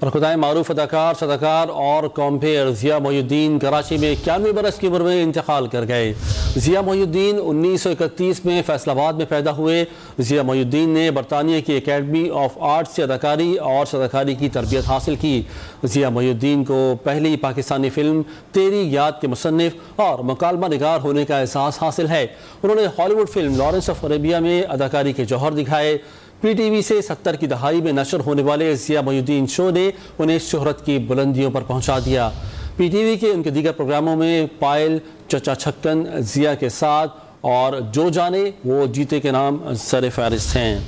اور خدائے معروف اداکار صداکار اور کمپیر ضیاء محی الدین کراچی میں 91 برس کی عمر میں انتقال کر گئے۔ ضیاء محی الدین 1931 میں فیصل آباد میں پیدا ہوئے۔ ضیاء محی الدین نے برطانیہ کی اکیڈمی آف آرٹس سے اداکاری اور صداکاری کی تربیت حاصل کی۔ ضیاء محی الدین کو پہلی پاکستانی فلم تیری یاد کے مصنف اور مکالمہ نگار ہونے کا اعزاز حاصل ہے۔ انہوں نے ہالی would film Lawrence of Arabia میں اداکاری کے جوہر دکھائے۔ پی ٹی وی سے 70 کی دہائی میں نشر ہونے والے ضیاء محی الدین شو نے انہیں شہرت کی بلندیوں پر پہنچا دیا۔ پی ٹی وی کے ان کے دیگر پروگراموں میں پائل، چچا چھکن، ضیاء کے ساتھ اور جو جانے وہ جیتے کے نام سر فہرست ہیں۔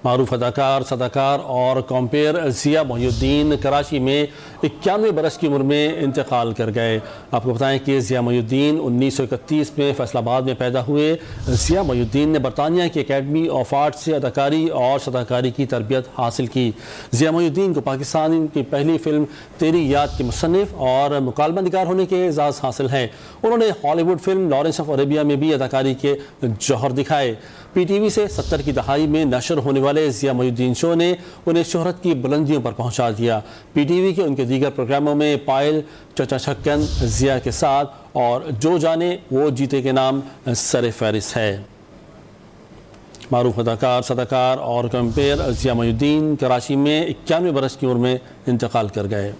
معروف اداکار صداکار اور کمپیر ضیاء محی الدین کراچی میں 91 برس کی عمر میں انتقال کر گئے۔ آپ کو بتائیں کہ ضیاء محی الدین 1931 میں فیصل آباد میں پیدا ہوئے۔ ضیاء محی الدین نے برطانیہ کی اکیڈمی آف آرٹس سے اداکاری اور صداکاری کی تربیت حاصل کی۔ ضیاء محی الدین کو پاکستان کی پہلی فلم تیری یاد کے مصنف اور مکالمہ نگار ہونے کے اعزاز حاصل ہے۔ انہوں نے ہالی would film Lawrence of Arabia میں بھی اداکاری کے جوہر دکھائے۔ پی ٹی وی سے 70 کی دہائی میں نشر ہونے والے ضیاء محی الدین شو نے انہیں شہرت کی بلندیوں پر پہنچا دیا۔ پی ٹی وی کے ان کے دیگر پروگراموں میں پائل، چچا چھکن، ضیاء کے ساتھ اور جو جانے وہ جیتے کے نام سر فہرست ہے۔ معروف اداکار صداکار اور کمپیر ضیاء محی الدین کراچی میں 91 برس کی عمر میں انتقال کر گئے۔